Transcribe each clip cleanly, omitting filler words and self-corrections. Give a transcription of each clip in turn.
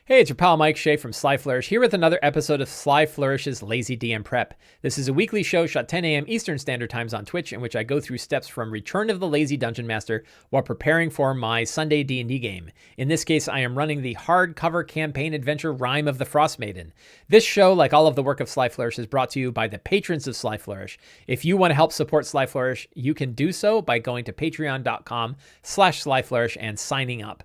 Hey, it's your pal Mike Shea from Sly Flourish here with another episode of Sly Flourish's Lazy DM Prep. This is a weekly show shot 10 a.m. Eastern Standard Times on Twitch in which I go through steps from Return of the Lazy Dungeon Master while preparing for my Sunday D&D game. In this case, I am running the hardcover campaign adventure Rime of the Frostmaiden. This show, like all of the work of Sly Flourish, is brought to you by the patrons of Sly Flourish. If you want to help support Sly Flourish, you can do so by going to patreon.com/Sly Flourish and signing up.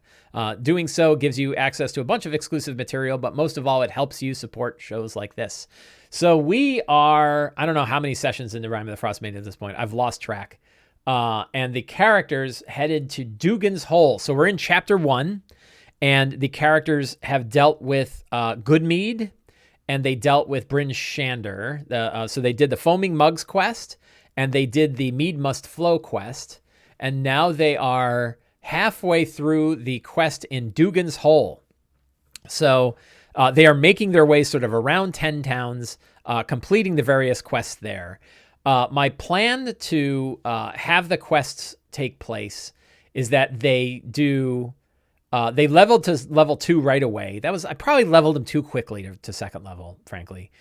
Doing so gives you access to a bunch of exclusive material, but most of all, it helps you support shows like this. So we are, I don't know how many sessions into Rime of the Frostmaiden at this point. I've lost track. And the characters headed to Dugan's Hole. So we're in chapter 1, and the characters have dealt with Goodmead, and they dealt with Bryn Shander. So they did the Foaming Mugs quest, and they did the Mead Must Flow quest, and now they are halfway through the quest in Dugan's Hole. So they are making their way sort of around 10 towns, completing the various quests there. My plan to have the quests take place is that they leveled to level 2 right away. I probably leveled them too quickly to second level, frankly.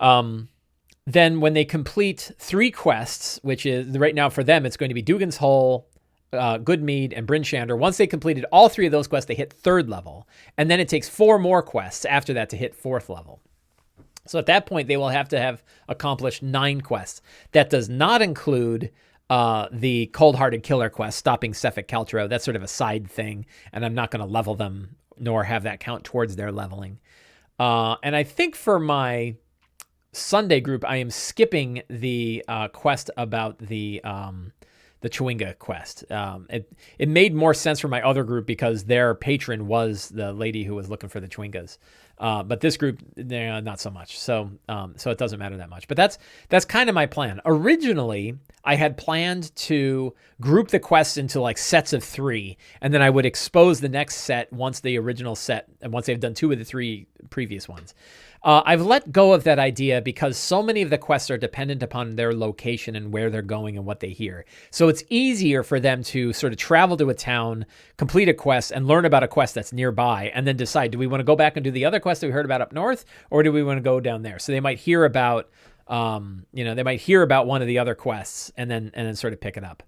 Then when they complete 3 quests, which is right now for them, it's going to be Dugan's Hole, Goodmead, and Bryn Shander. Once they completed all 3 of those quests, they hit 3rd level. And then it takes 4 more quests after that to hit 4th level. So at that point, they will have to have accomplished 9 quests. That does not include the Cold-Hearted Killer quest, stopping Sefik Caltro. That's sort of a side thing, and I'm not going to level them nor have that count towards their leveling. And I think for my Sunday group, I am skipping the quest about the Chewinga quest. It made more sense for my other group because their patron was the lady who was looking for the Chewingas. But this group, not so much. So it doesn't matter that much. But that's kind of my plan. Originally, I had planned to group the quests into like sets of 3, and then I would expose the next set once they've done 2 of the 3 previous ones. I've let go of that idea because so many of the quests are dependent upon their location and where they're going and what they hear. So it's easier for them to sort of travel to a town, complete a quest, and learn about a quest that's nearby, and then decide, do we want to go back and do the other quest that we heard about up north, or do we want to go down there? So they might hear about, one of the other quests and then sort of pick it up.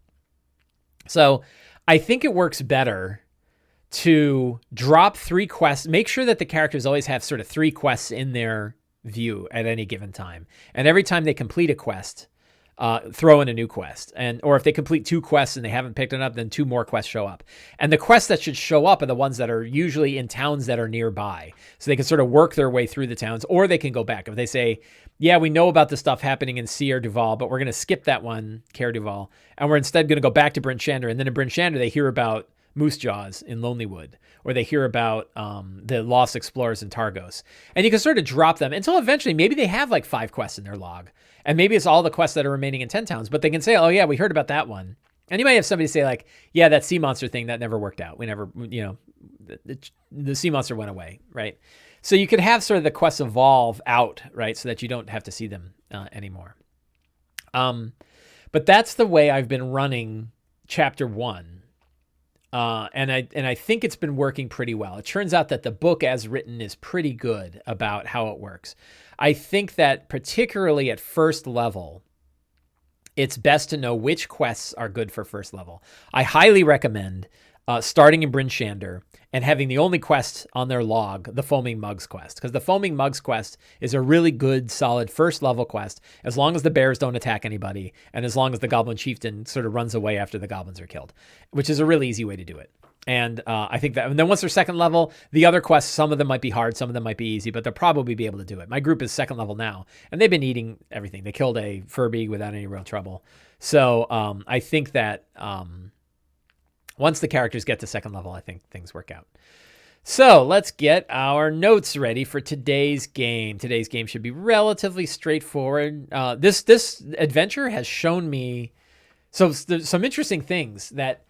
So I think it works better to drop 3 quests, make sure that the characters always have sort of 3 quests in their view at any given time. And every time they complete a quest, throw in a new quest. Or if they complete 2 quests and they haven't picked it up, then 2 more quests show up. And the quests that should show up are the ones that are usually in towns that are nearby. So they can sort of work their way through the towns, or they can go back. If they say, yeah, we know about the stuff happening in Caer Duval, but we're going to skip that one, Caer Duval, and we're instead going to go back to Bryn Shander. And then in Bryn Shander, they hear about Moose Jaws in Lonelywood, or they hear about the Lost Explorers in Targos. And you can sort of drop them until eventually maybe they have like 5 quests in their log. And maybe it's all the quests that are remaining in 10 towns, but they can say, oh yeah, we heard about that one. And you might have somebody say like, yeah, that sea monster thing, that never worked out. We never, the sea monster went away, right? So you could have sort of the quests evolve out, right? So that you don't have to see them anymore. But that's the way I've been running chapter 1. And I think it's been working pretty well. It turns out that the book as written is pretty good about how it works. I think that particularly at first level, it's best to know which quests are good for first level. I highly recommend starting in Bryn Shander and having the only quest on their log, the Foaming Mugs quest, because the Foaming Mugs quest is a really good, solid first level quest, as long as the bears don't attack anybody, and as long as the Goblin Chieftain sort of runs away after the goblins are killed, which is a really easy way to do it. And I think that, and then once they're second level, the other quests, some of them might be hard, some of them might be easy, but they'll probably be able to do it. My group is second level now, and they've been eating everything. They killed a Furby without any real trouble. So I think that once the characters get to second level, I think things work out. So let's get our notes ready for today's game. Today's game should be relatively straightforward. This adventure has shown me some interesting things that,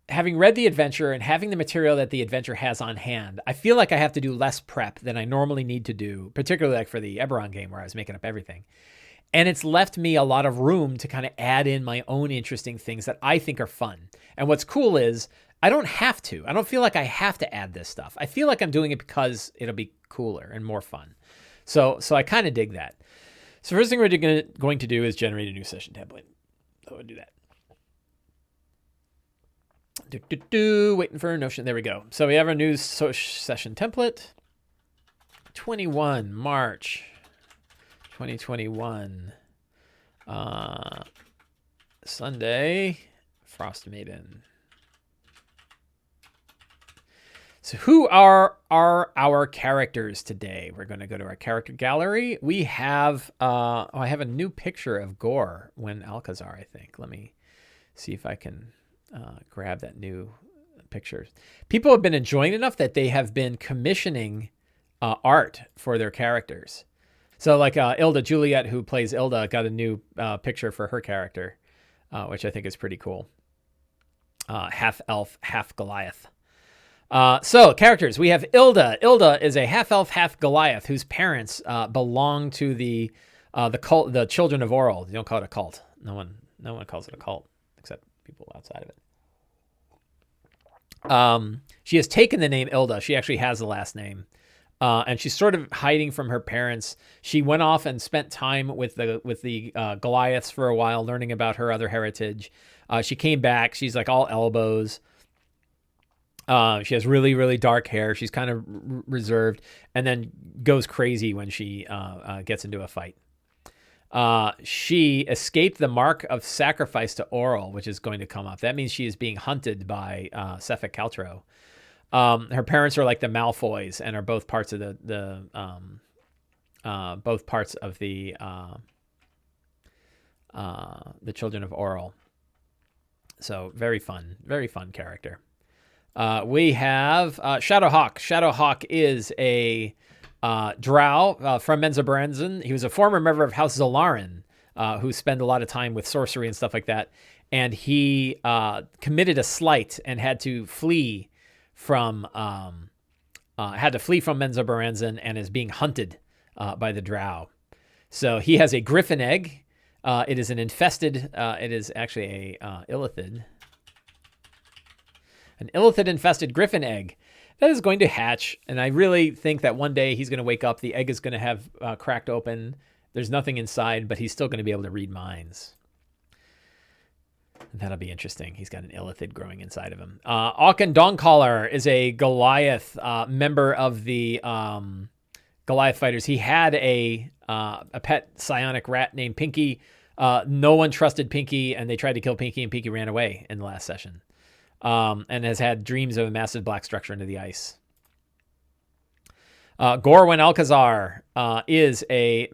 having read the adventure and having the material that the adventure has on hand, I feel like I have to do less prep than I normally need to do, particularly like for the Eberron game where I was making up everything. And it's left me a lot of room to kind of add in my own interesting things that I think are fun. And what's cool is I don't have to. I don't feel like I have to add this stuff. I feel like I'm doing it because it'll be cooler and more fun. So I kind of dig that. So first thing we're going to do is generate a new session template. So we'll do that. Waiting for a Notion. There we go. So we have our new session template. 21 March 2021. Sunday. Frostmaiden. So who are our characters today? We're going to go to our character gallery. We have, I have a new picture of Gore when Alcazar, I think. Let me see if I can grab that new picture. People have been enjoying it enough that they have been commissioning art for their characters. So like Ilda Juliet, who plays Ilda, got a new picture for her character, which I think is pretty cool. Half elf, half Goliath. So characters, we have Ilda. Ilda is a half elf, half Goliath whose parents belong to the cult, the Children of Oral. You don't call it a cult. No one calls it a cult except people outside of it. She has taken the name Ilda. She actually has the last name, and she's sort of hiding from her parents. She went off and spent time with the Goliaths for a while, learning about her other heritage. She came back. She's like all elbows. She has really, really dark hair. She's kind of reserved and then goes crazy when she gets into a fight. She escaped the mark of sacrifice to Oral, which is going to come up. That means she is being hunted by Sefik Caltro. Her parents are like the Malfoys and are both parts of the Children of Oral. So very fun character. We have Shadowhawk. Shadowhawk is a drow from Menzoberranzan. He was a former member of House Zolaran, who spent a lot of time with sorcery and stuff like that. And he committed a slight and had to flee from Menzoberranzan and is being hunted by the drow. So he has a griffin egg. It is an infested. It is actually a illithid. An illithid-infested griffin egg that is going to hatch, and I really think that one day he's going to wake up, the egg is going to have cracked open, there's nothing inside, but he's still going to be able to read minds. And that'll be interesting. He's got an illithid growing inside of him. Auken Dawncaller is a Goliath member of the Goliath fighters. He had a pet psionic rat named Pinky. No one trusted Pinky, and they tried to kill Pinky, and Pinky ran away in the last session. And has had dreams of a massive black structure into the ice. Gorwyn Alcazar is a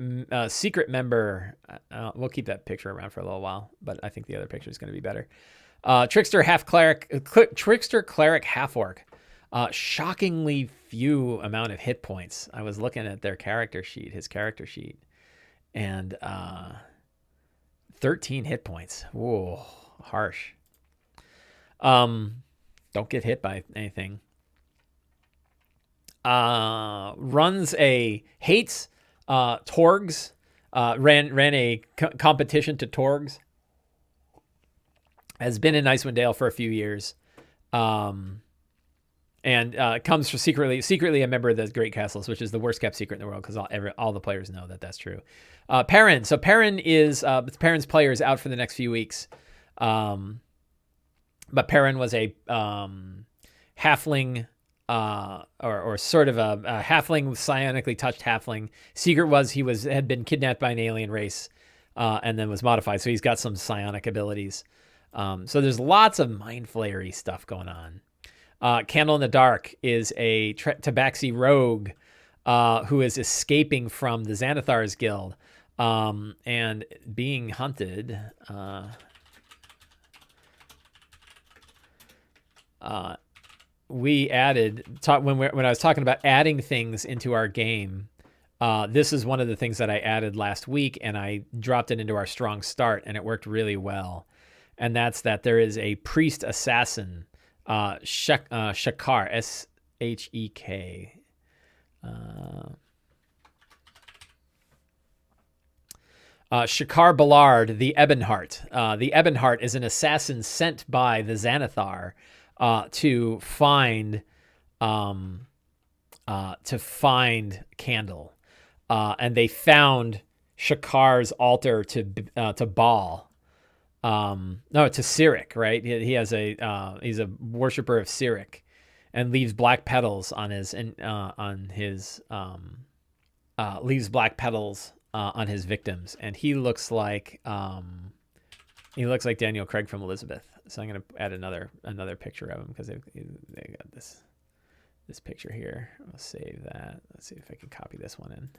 secret member. We'll keep that picture around for a little while, but I think the other picture is going to be better. Trickster cleric half orc. Shockingly few amount of hit points. I was looking at his character sheet, and 13 hit points. Whoa, harsh. Don't get hit by anything. Hates Torgs. Ran a competition to Torgs. Has been in Icewind Dale for a few years. And comes from secretly a member of the Great Castles, which is the worst kept secret in the world because all the players know that that's true. Perrin. So Perrin's player is out for the next few weeks. But Perrin was a halfling, or sort of a halfling, psionically touched halfling. Secret was he had been kidnapped by an alien race, and then was modified. So he's got some psionic abilities. So there's lots of mind flayery stuff going on. Candle in the Dark is a Tabaxi rogue who is escaping from the Xanathar's Guild and being hunted. We added when I was talking about adding things into our game. This is one of the things that I added last week, and I dropped it into our strong start, and it worked really well. And that's that there is a priest assassin, Shekar, S-H-E-K. Shekar Ballard, the Ebonheart. The Ebonheart is an assassin sent by the Xanathar to find Candle, and they found Shakar's altar to Baal. No, to Cyric, right? He has he's a worshiper of Cyric, and leaves black petals on his victims, and he looks like Daniel Craig from Elizabeth. So I'm gonna add another picture of him because they got this picture here. I'll save that. Let's see if I can copy this one in.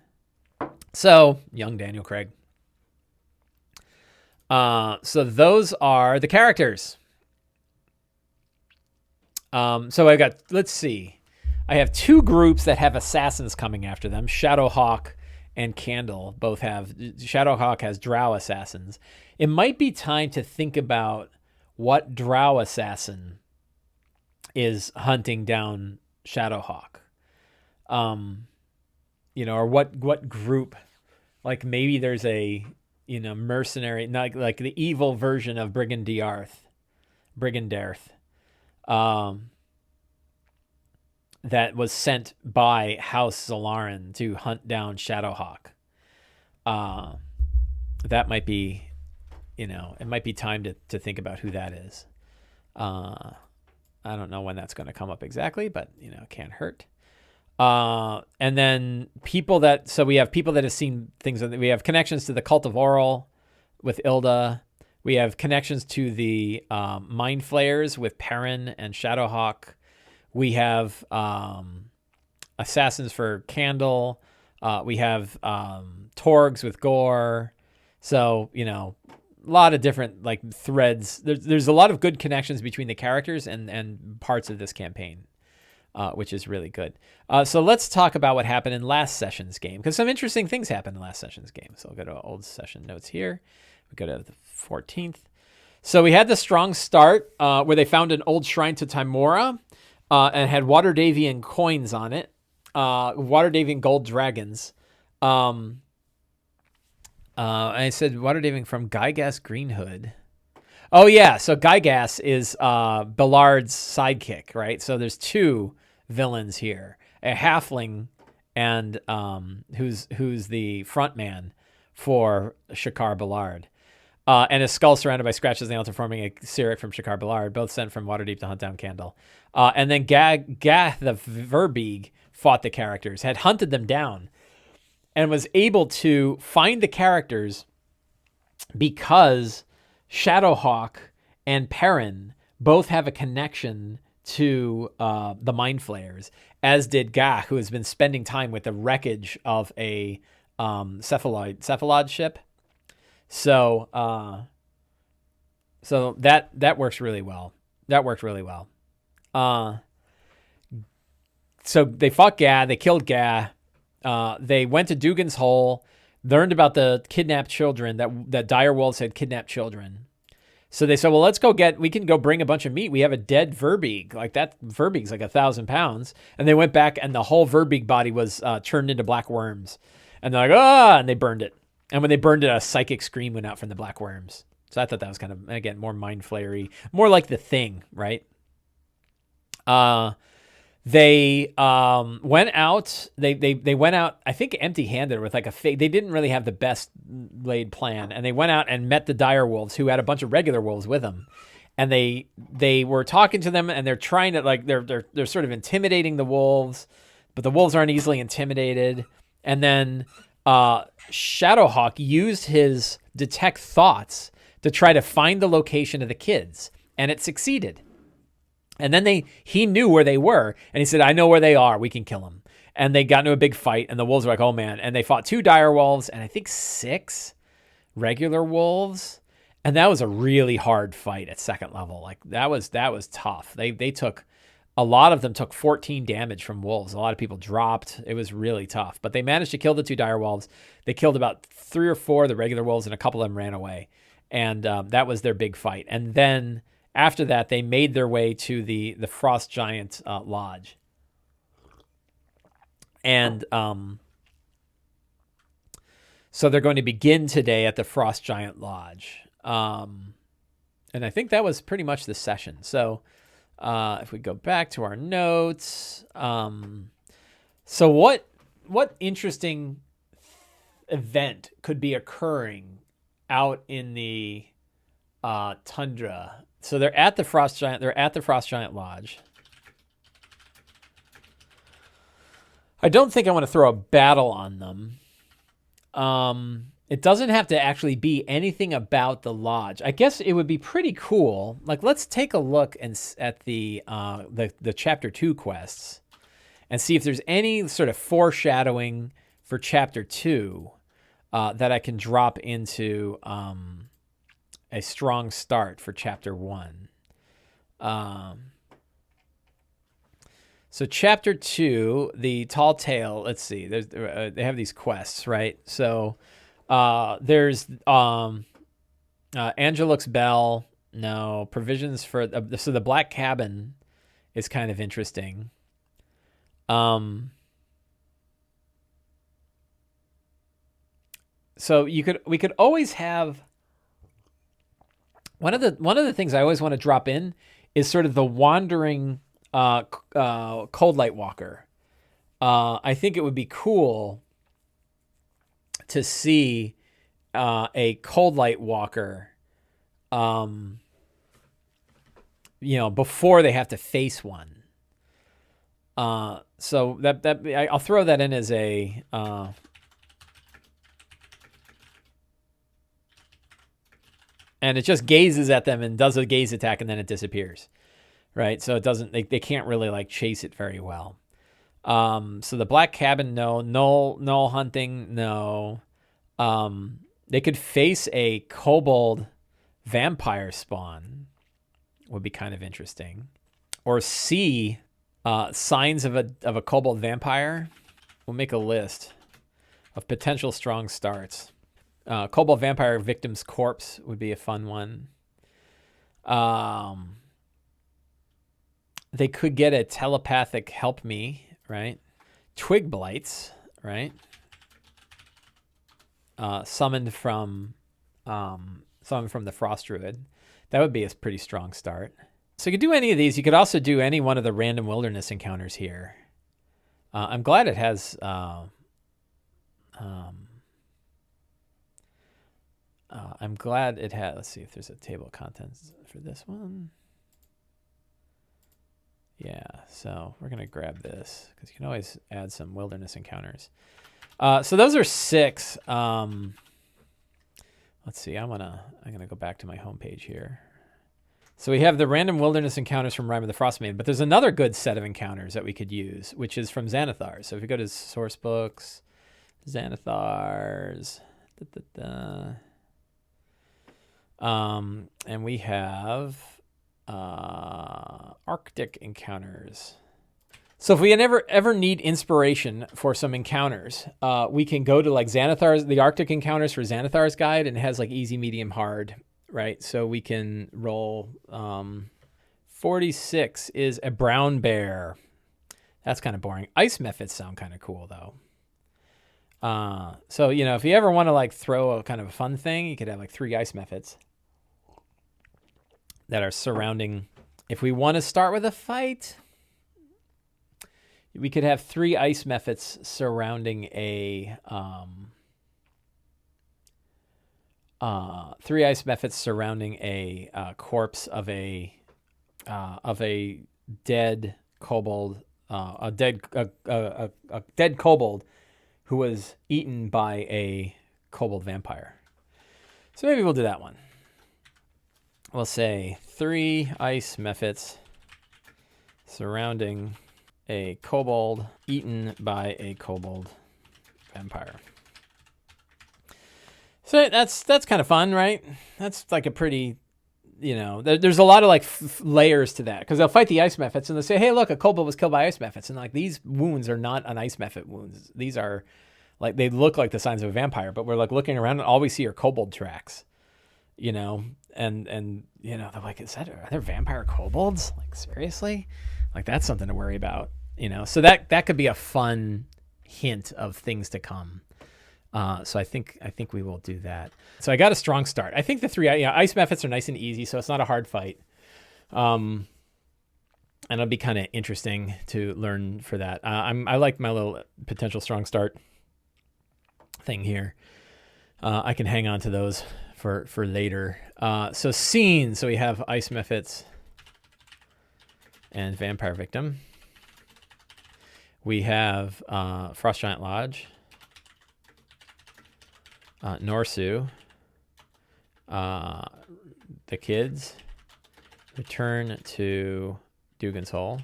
So young Daniel Craig. So those are the characters. So I got, let's see. I have two groups that have assassins coming after them. Shadowhawk and Candle both have, Shadowhawk has drow assassins. It might be time to think about what drow assassin is hunting down Shadowhawk. Or what group, like maybe there's a, mercenary, not like the evil version of Brigandarth, that was sent by House Zalaran to hunt down Shadowhawk. That might be, it might be time to think about who that is. I don't know when that's going to come up exactly, but it can't hurt. And then so we have people that have seen things. We have connections to the Cult of Oral with Ilda. We have connections to the Mind Flayers with Perrin and Shadowhawk. We have assassins for Candle. We have Torgs with Gore. So, a lot of different threads. There's a lot of good connections between the characters and parts of this campaign. Which is really good. So let's talk about what happened in last session's game, because some interesting things happened in last session's game. So I'll go to old session notes here. We go to the 14th. So we had the strong start where they found an old shrine to Timora and had Waterdavian coins on it, Waterdavian gold dragons. I said Waterdavian from Gygas Greenhood. Oh, yeah. So Gygas is Ballard's sidekick, right? So there's two villains here, a halfling and who's the front man for Shakar Ballard, and a skull surrounded by scratches on the altar forming a Cyric from Shakar Ballard, both sent from Waterdeep to hunt down Candle. And then Gath the Verbeeg fought the characters, had hunted them down, and was able to find the characters because Shadowhawk and Perrin both have a connection to the Mind Flayers, as did Gah, who has been spending time with the wreckage of a cephalod ship. So that works really well. That worked really well. So they fought Gah. They killed Gah. They went to Dugan's Hole, learned about the kidnapped children, that dire wolves had kidnapped children. So they said, well, we can go bring a bunch of meat. We have a dead Verbeeg. Like that Verbeeg's like 1,000 pounds. And they went back and the whole Verbeeg body was turned into black worms. And they're like, and they burned it. And when they burned it, a psychic scream went out from the black worms. So I thought that was kind of, again, more mind flayery, more like The Thing, right? They went out. They went out, I think, empty-handed with like a fake. They didn't really have the best laid plan, and they went out and met the dire wolves, who had a bunch of regular wolves with them, and they were talking to them, and they're trying to they're sort of intimidating the wolves, but the wolves aren't easily intimidated. And then Shadowhawk used his detect thoughts to try to find the location of the kids, and it succeeded. And then he knew where they were, and he said, I know where they are. We can kill them. And they got into a big fight, and the wolves were like, oh, man. And they fought 2 dire wolves and I think 6 regular wolves. And that was a really hard fight at second level. Like that was tough. They took, a lot of them took 14 damage from wolves. A lot of people dropped. It was really tough. But they managed to kill the 2 dire wolves. They killed about 3 or 4 of the regular wolves, and a couple of them ran away. And that was their big fight. And then after that, they made their way to the Frost Giant Lodge. And so they're going to begin today at the Frost Giant Lodge. And I think that was pretty much the session. So If we go back to our notes, so what interesting event could be occurring out in the tundra? So they're at the Frost Giant. They're at the Frost Giant Lodge. I don't think I want to throw a battle on them. It doesn't have to actually be anything about the lodge. I guess it would be pretty cool. Like, let's take a look at the chapter 2 quests and see if there's any sort of foreshadowing for chapter 2 that I can drop into a strong start for chapter 1. So chapter 2, the Tall Tale. Let's see. They have these quests, right? So there's Angelux Bell. No provisions for. So the Black Cabin is kind of interesting. So we could always have one of the things I always want to drop in is sort of the wandering Cold Light Walker. I think it would be cool to see a Cold Light Walker, before they have to face one. So that I'll throw that in as a. And it just gazes at them and does a gaze attack, and then it disappears, right? So it doesn't. They can't really like chase it very well. So the Black Cabin, no. Null hunting, no. They could face a kobold vampire spawn, would be kind of interesting, or see signs of a kobold vampire. We'll make a list of potential strong starts. Kobold Vampire Victim's Corpse would be a fun one. They could get a telepathic Help Me, right? Twig Blights, right? Summoned from the Frost Druid. That would be a pretty strong start. So you could do any of these. You could also do any one of the random wilderness encounters here. I'm glad it has... I'm glad it had. Let's see if there's a table of contents for this one. Yeah, so we're gonna grab this because you can always add some wilderness encounters. So those are 6. Let's see. I'm gonna go back to my homepage here. So we have the random wilderness encounters from Rime of the Frostmaiden, but there's another good set of encounters that we could use, which is from Xanathars. So if we go to source books, Xanathars. And we have Arctic encounters. So if we ever need inspiration for some encounters, we can go to like Xanathar's, the Arctic encounters for Xanathar's guide, and it has like easy, medium, hard, right? So we can roll 46 is a brown bear. That's kind of boring. Ice methods sound kind of cool though. So, if you ever want to like throw a kind of a fun thing, you could have like 3 ice methods that are surrounding. If we want to start with a fight, we could have 3 ice methods surrounding a 3 ice methods surrounding a corpse of a dead kobold, a dead kobold who was eaten by a kobold vampire. So maybe we'll do that one. We'll say 3 ice methods surrounding a kobold eaten by a kobold vampire. So that's kind of fun, right? That's like a pretty, there's a lot of like layers to that, because they'll fight the ice methods and they'll say, hey, look, a kobold was killed by ice methods. And like, these wounds are not an ice method wounds. These are like, they look like the signs of a vampire, but we're like looking around and all we see are kobold tracks, and they're like, are there vampire kobolds? Like, seriously? Like, that's something to worry about, So that could be a fun hint of things to come. So I think we will do that. So I got a strong start. I think the 3 ice methods are nice and easy, so it's not a hard fight. and it'll be kind of interesting to learn for that. I like my little potential strong start thing here. I can hang on to those for later. So scene. So we have Ice Mephits and Vampire Victim. We have Frost Giant Lodge, Norsu, the kids, return to Dugan's Hole,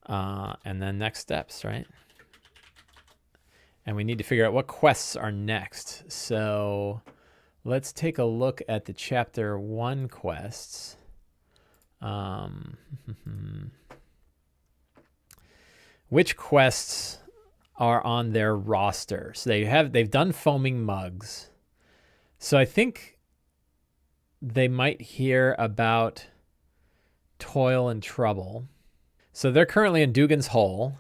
and then next steps, right? And we need to figure out what quests are next. So let's take a look at the chapter 1 quests. Which quests are on their roster? So they've done foaming mugs. So I think they might hear about toil and trouble. So they're currently in Dugan's Hole.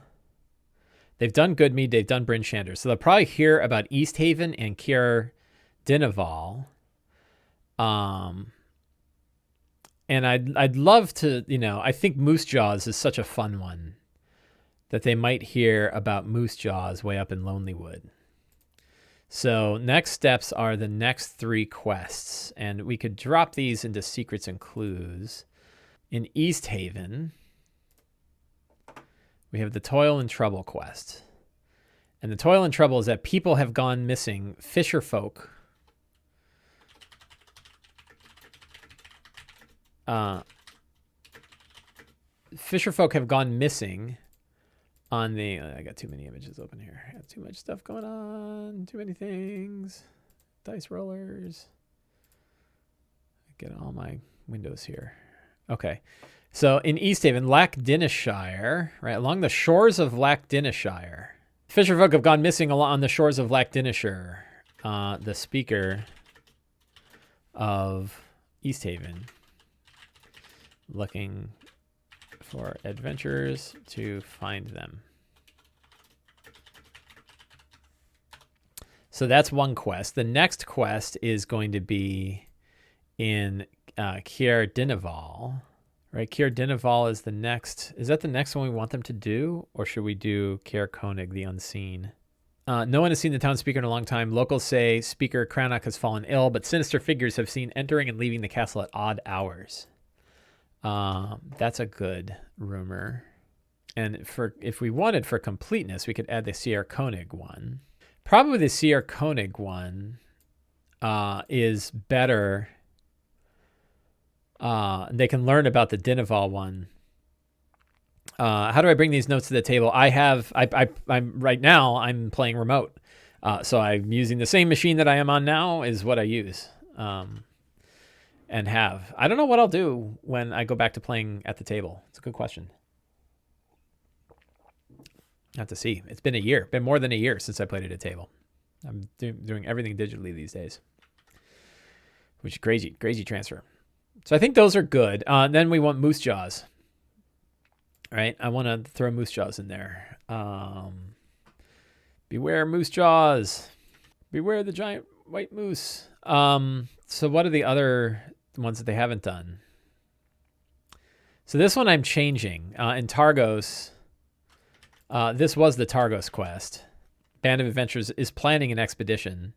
They've done Goodmead, they've done Bryn Shander. So they'll probably hear about East Haven and Kier Dinaval. And I'd love to, I think Moose Jaws is such a fun one that they might hear about Moose Jaws way up in Lonelywood. So next steps are the next 3 quests, and we could drop these into secrets and clues. In East Haven, we have the Toil and Trouble quest. And the Toil and Trouble is that people have gone missing. Fisher folk have gone missing on the... I got too many images open here. I have too much stuff going on. Too many things. Dice rollers. Get all my windows here. Okay. So in East Haven, Lackdinishire, right, along the shores of Lackdinishire. Fisherfolk have gone missing on the shores of Lackdinishire. The speaker of East Haven, looking for adventurers to find them. So that's one quest. The next quest is going to be in Kier Dinaval. Right, Kier Dinaval is the next. Is that the next one we want them to do? Or should we do Kier Koenig, the Unseen? No one has seen the town speaker in a long time. Locals say Speaker Cranach has fallen ill, but sinister figures have seen entering and leaving the castle at odd hours. That's a good rumor. And if we wanted for completeness, we could add the Sierra Koenig one. Probably the Sierra Koenig one is better. They can learn about the Dinaval one. How do I bring these notes to the table? I'm right now I'm playing remote. So I'm using the same machine that I am on now is what I use. And have. I don't know what I'll do when I go back to playing at the table. It's a good question. I have to see. It's been a year. Been more than a year since I played at a table. I'm doing everything digitally these days. Which is crazy transfer. So I think those are good. Then we want Moose Jaws. Right? I want to throw Moose Jaws in there. Beware Moose Jaws. Beware the giant white moose. So what are the other ones that they haven't done? So this one I'm changing. In Targos, this was the Targos quest. Band of Adventurers is planning an expedition.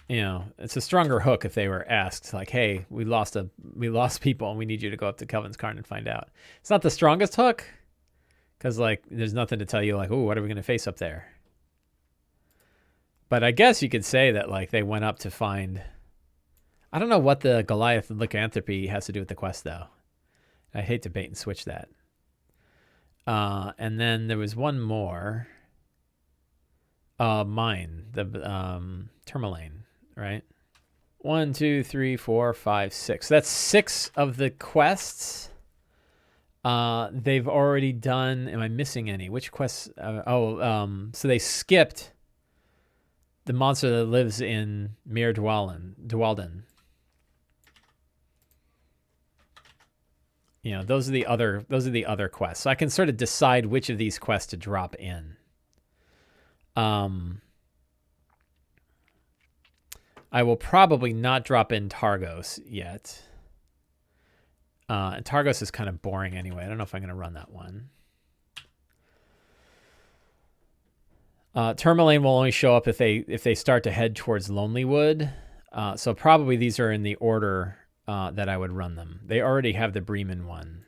It's a stronger hook if they were asked, like, hey, we lost people and we need you to go up to Kelvin's Cairn and find out. It's not the strongest hook because, like, there's nothing to tell you, like, oh, what are we going to face up there? But I guess you could say that, like, they went up to find... I don't know what the Goliath lycanthropy has to do with the quest, though. I hate to bait and switch that. And then there was one more. Mine, the Tourmaline, right? 1, 2, 3, 4, 5, 6. That's 6 of the quests. They've already done. Am I missing any? Which quests? So they skipped the monster that lives in Mir Dwalden. Those are the other quests. So I can sort of decide which of these quests to drop in. I will probably not drop in Targos yet. And Targos is kind of boring anyway. I don't know if I'm going to run that one. Tourmaline will only show up if they start to head towards Lonelywood. So probably these are in the order that I would run them. They already have the Bremen one.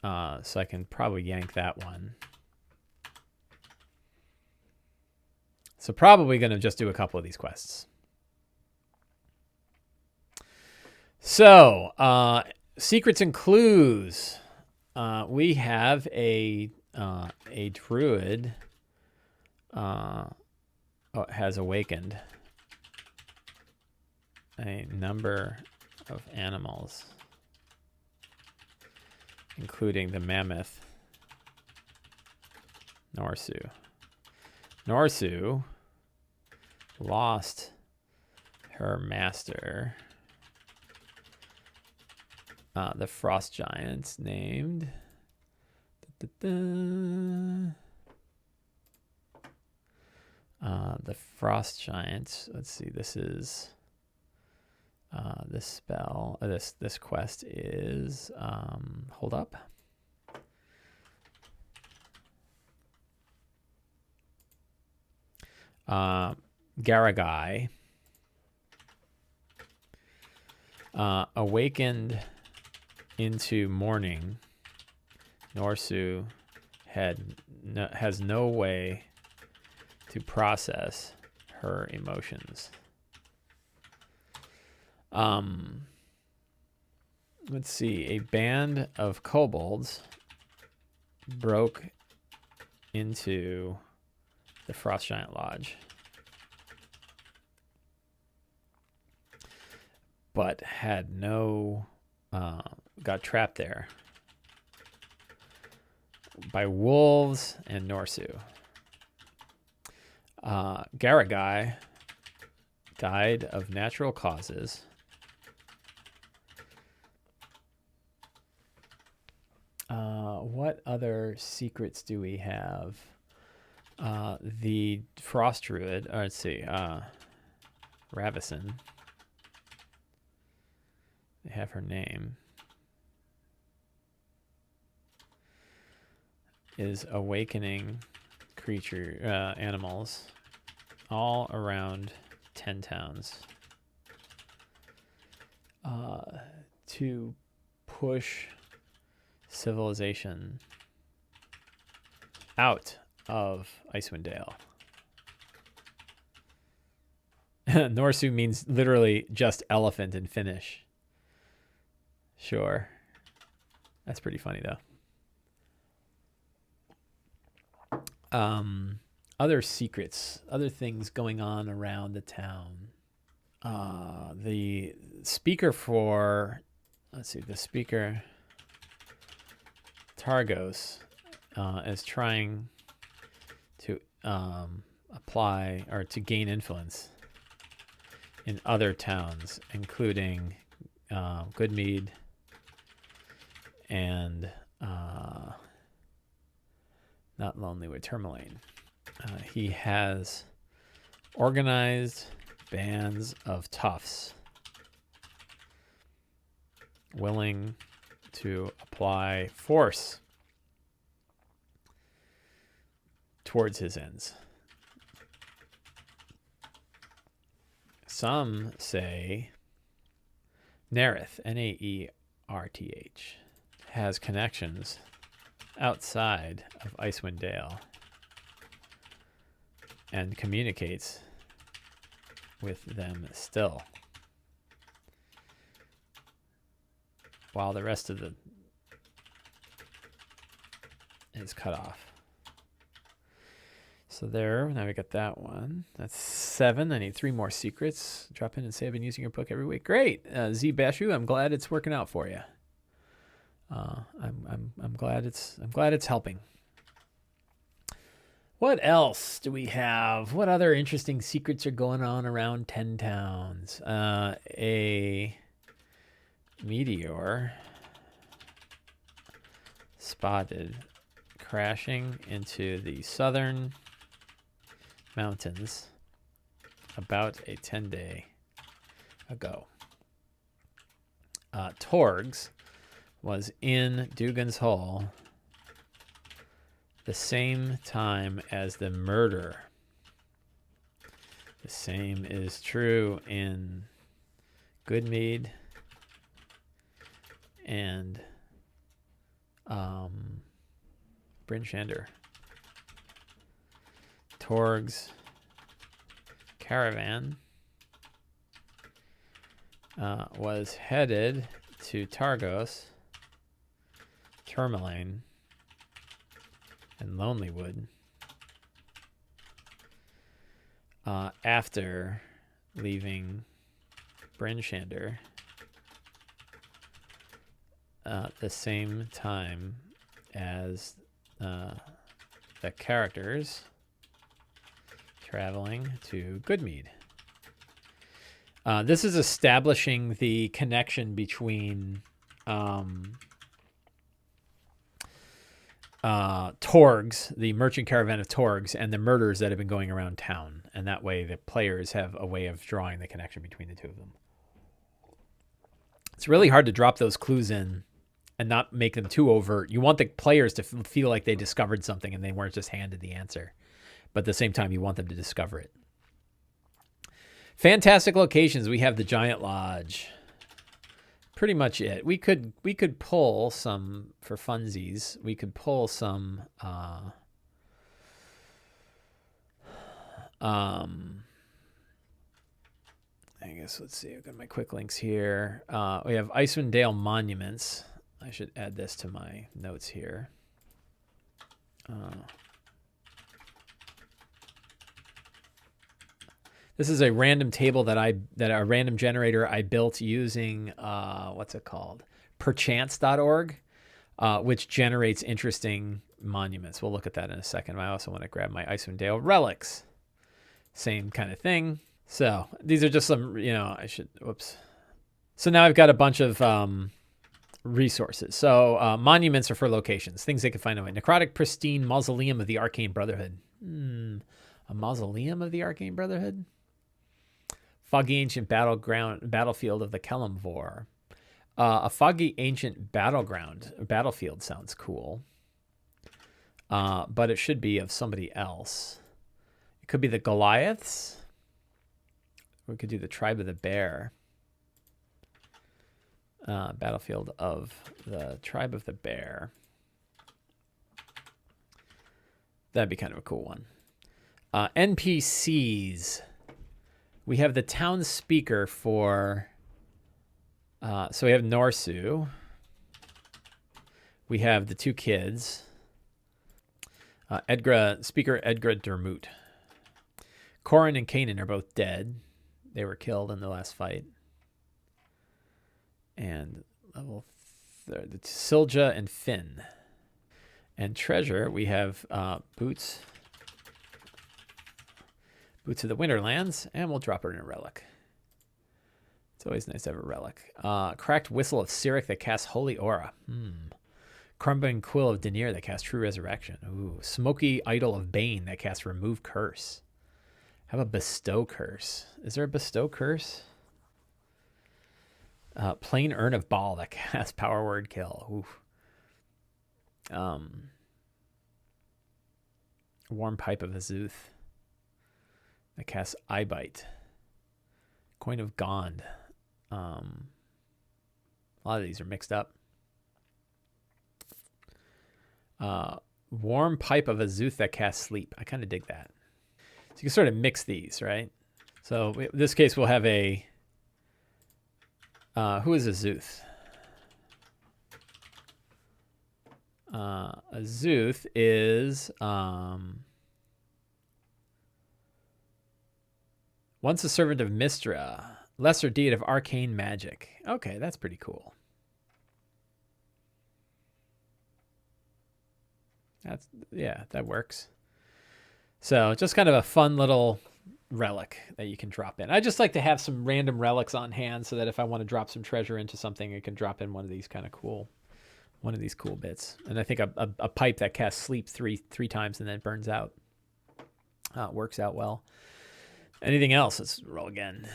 So I can probably yank that one. So probably going to just do a couple of these quests. So, secrets and clues. We have a druid has awakened a number of animals, including the mammoth Norsu. Norsu lost her master, the frost giants named the frost giants. Let's see, this is this spell, this quest is hold up. Garagai awakened into morning. Norsu has no way to process her emotions. Let's see. A band of kobolds broke into the Frost Giant Lodge, but had got trapped there by wolves and Norsu. Garagai died of natural causes. What other secrets do we have? The Frost Druid, let's see, Ravison. They have her name. Is awakening animals all around 10 towns to push civilization out of Icewind Dale. Norsu means literally just elephant in Finnish. Sure. That's pretty funny, though. Other secrets, other things going on around the town. The speaker for, the speaker Targos is trying to apply or to gain influence in other towns, including Goodmead and not Lonelywood, Tourmaline. He has organized bands of toughs willing to apply force towards his ends. Some say Nerith, Naerth, has connections outside of Icewind Dale and communicates with them still, while the rest of is cut off. So there, now we got that one. That's 7. I need 3 more secrets. Drop in and say I've been using your book every week. Great, Z Bashu. I'm glad it's working out for you. I'm glad it's helping. What else do we have? What other interesting secrets are going on around 10 towns? A meteor spotted crashing into the southern mountains about a 10-day ago. Torgs was in Dugan's Hole the same time as the murder. The same is true in Goodmead and Bryn Shander. Torg's caravan was headed to Targos, Tourmaline, and Lonelywood after leaving Bryn Shander the same time as the characters traveling to Goodmead. This is establishing the connection between Torgs, the merchant caravan of Torgs, and the murders that have been going around town. And that way the players have a way of drawing the connection between the two of them. It's really hard to drop those clues in and not make them too overt. You want the players to feel like they discovered something and they weren't just handed the answer. But at the same time, you want them to discover it. Fantastic locations. We have the Giant Lodge. Pretty much it. We could pull some, for funsies, we could pull some I guess, let's see, I've got my quick links here. We have Icewind Dale monuments. I should add this to my notes here. This is a random table that a random generator I built using what's it called? Perchance.org, which generates interesting monuments. We'll look at that in a second. I also want to grab my Icewind Dale relics. Same kind of thing. So these are just some, whoops. So now I've got a bunch of resources. So monuments are for locations, things they can find away. Necrotic pristine mausoleum of the Arcane Brotherhood. A mausoleum of the Arcane Brotherhood? Foggy ancient battlefield of the Kelemvor. A foggy ancient battlefield sounds cool. But it should be of somebody else. It could be the Goliaths. We could do the Tribe of the Bear. Battlefield of the Tribe of the Bear. That'd be kind of a cool one. NPCs. We have the town speaker for... so we have Norsu. We have the two kids. Speaker Edgar Dermot. Corin and Kanan are both dead. They were killed in the last fight. And level 3, Silja and Finn. And treasure, we have Boots. Boots of the Winterlands, and we'll drop her in a relic. It's always nice to have a relic. Cracked Whistle of Cyric that casts Holy Aura. Crumbling Quill of Denier that casts True Resurrection. Ooh, Smoky Idol of Bane that casts Remove Curse. How about Bestow Curse? Is there a Bestow Curse? Plain Urn of Ball that casts Power Word Kill. Oof. Warm Pipe of Azuth that casts Eye Bite. Coin of Gond. A lot of these are mixed up. Warm Pipe of Azuth that casts Sleep. I kind of dig that. So you can sort of mix these, right? So in this case, we'll have a... who is Azuth? Azuth is... once a servant of Mystra, lesser deed of arcane magic. Okay, that's pretty cool. That works. So just kind of a fun little relic that you can drop in. I just like to have some random relics on hand so that if I want to drop some treasure into something, I can drop in one of these cool bits. And I think a pipe that casts Sleep three times and then burns out works out well. Anything else? Let's roll again.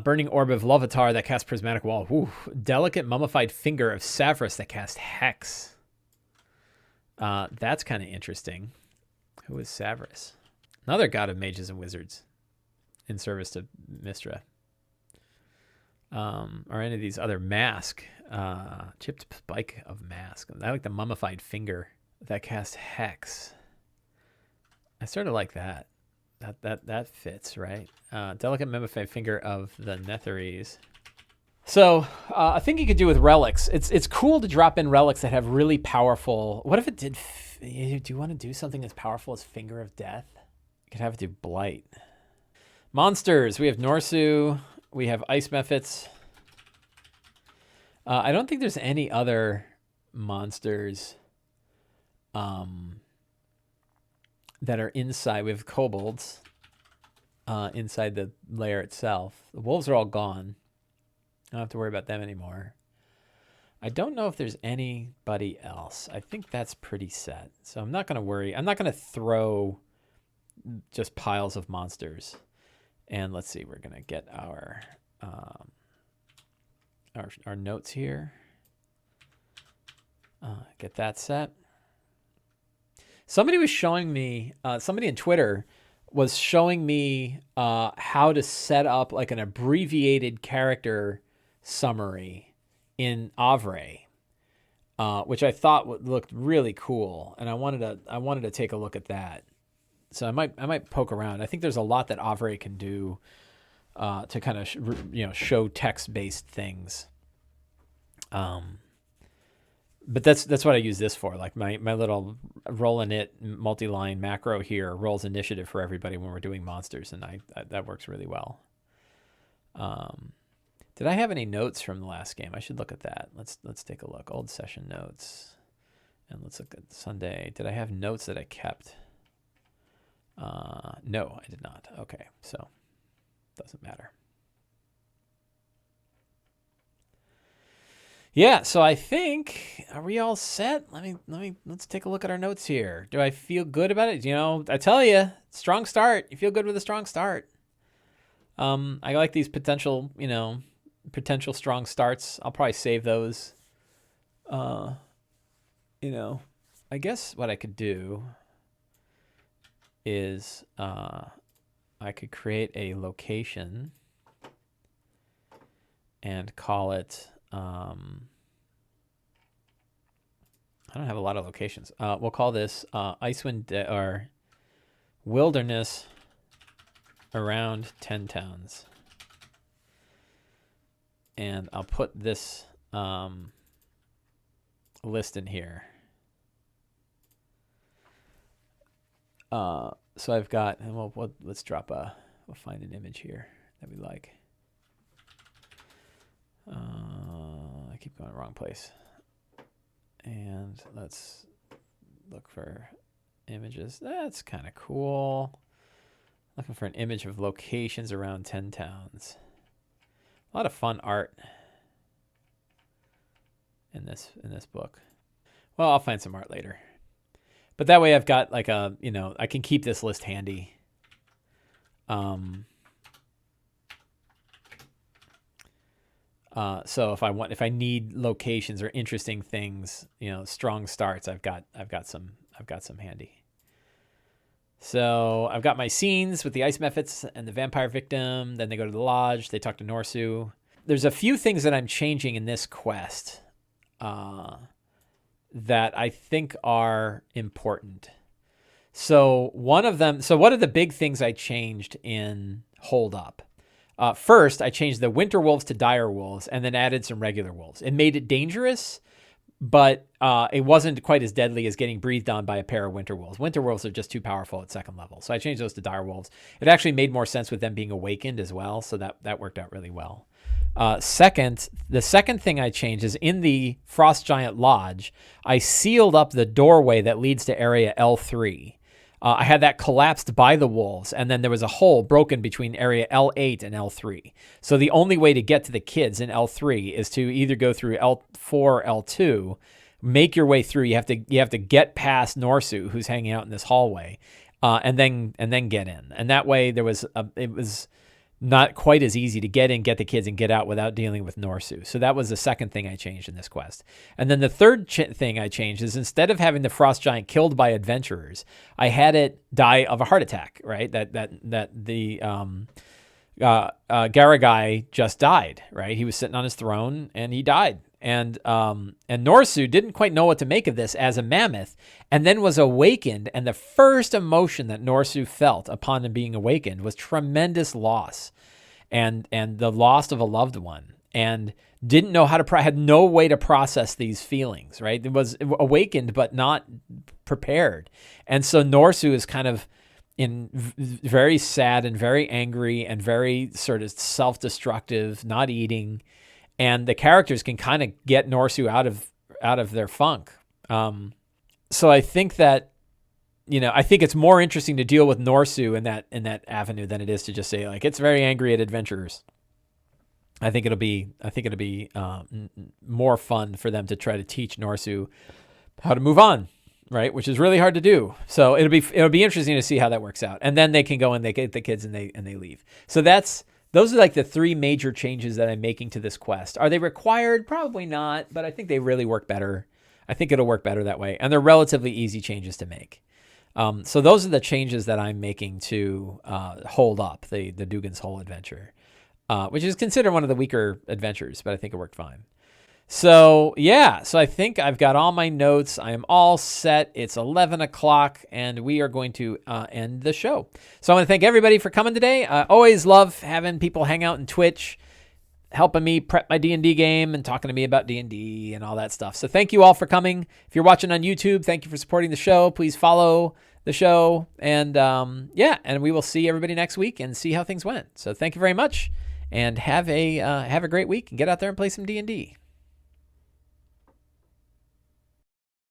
Burning Orb of Lovatar that casts Prismatic Wall. Ooh. Delicate Mummified Finger of Savras that casts Hex. That's kind of interesting. Who is Savras? Another god of mages and wizards in service to Mystra. Or any of these other Mask. Chipped Spike of Mask. I like the Mummified Finger that casts Hex. I sort of like that. That fits, right? Delicate Mummified Finger of the Netherese. So I think you could do with relics. It's cool to drop in relics that have really powerful. What if it did? Do you want to do something as powerful as Finger of Death? You could have it do Blight. Monsters. We have Norsu. We have Ice Mephits. I don't think there's any other monsters that are inside. We have kobolds inside the lair itself. The wolves are all gone. I don't have to worry about them anymore. I don't know if there's anybody else. I think that's pretty set. So I'm not going to worry. I'm not going to throw just piles of monsters. And let's see, we're going to get our notes here. Get that set. Somebody was showing me, somebody in Twitter was showing me how to set up like an abbreviated character summary in Avre, which I thought looked really cool, and I wanted to take a look at that. So I might poke around. I think there's a lot that Avre can do to kind of show text-based things. But that's what I use this for. Like my little roll init multi-line macro here rolls initiative for everybody when we're doing monsters, and I that works really well. Did I have any notes from the last game? I should look at that. Let's take a look. Old session notes, and let's look at Sunday. Did I have notes that I kept? No, I did not. Okay, so doesn't matter. Yeah, so I think, are we all set? Let's take a look at our notes here. Do I feel good about it? I tell you, strong start. You feel good with a strong start. I like these potential strong starts. I'll probably save those. I guess what I could do is I could create a location and call it, I don't have a lot of locations. We'll call this Icewind or Wilderness around 10 towns. And I'll put this list in here. So I've got, and let's drop we'll find an image here that we like. I keep going wrong place. And let's look for images. That's kind of cool. Looking for an image of locations around 10 towns. A lot of fun art in this book. Well, I'll find some art later. But that way I've got like I can keep this list handy. So if I need locations or interesting things, strong starts, I've got some handy. So I've got my scenes with the Ice Mephits and the vampire victim. Then they go to the lodge. They talk to Norsu. There's a few things that I'm changing in this quest that I think are important. So one of them. So what are the big things I changed in Hold Up? First, I changed the winter wolves to dire wolves and then added some regular wolves. It made it dangerous, but it wasn't quite as deadly as getting breathed on by a pair of winter wolves. Winter wolves are just too powerful at second level. So I changed those to dire wolves. It actually made more sense with them being awakened as well. So that worked out really well. The second thing I changed is in the Frost Giant Lodge, I sealed up the doorway that leads to area L3. I had that collapsed by the wolves, and then there was a hole broken between area L8 and L3. So the only way to get to the kids in L3 is to either go through L4 or L2, make your way through. You have to get past Norsu, who's hanging out in this hallway, and then get in. And that way it was not quite as easy to get in, get the kids, and get out without dealing with Norsu. So that was the second thing I changed in this quest. And then the third thing I changed is, instead of having the frost giant killed by adventurers, I had it die of a heart attack, right? That the Garagai just died, right? He was sitting on his throne and he died. And Norsu didn't quite know what to make of this as a mammoth, and then was awakened. And the first emotion that Norsu felt upon being awakened was tremendous loss, and the loss of a loved one, and didn't know how to had no way to process these feelings. Right? It was awakened but not prepared, and so Norsu is kind of very sad and very angry and very sort of self-destructive, not eating. And the characters can kind of get Norsu out of their funk. So I think that, I think it's more interesting to deal with Norsu in that avenue than it is to just say, like, it's very angry at adventurers. I think it'll be more fun for them to try to teach Norsu how to move on, right? Which is really hard to do. So it'll be interesting to see how that works out. And then they can go and they get the kids and they leave. So those are like the three major changes that I'm making to this quest. Are they required? Probably not, but I think they really work better. I think it'll work better that way. And they're relatively easy changes to make. So those are the changes that I'm making to hold up the Dugan's Hole adventure, which is considered one of the weaker adventures, but I think it worked fine. So yeah, so I think I've got all my notes. I am all set. It's 11 o'clock and we are going to end the show. So I want to thank everybody for coming today. I always love having people hang out in Twitch, helping me prep my D&D game and talking to me about D&D and all that stuff. So thank you all for coming. If you're watching on YouTube, thank you for supporting the show. Please follow the show. And and we will see everybody next week and see how things went. So thank you very much and have a great week and get out there and play some D&D.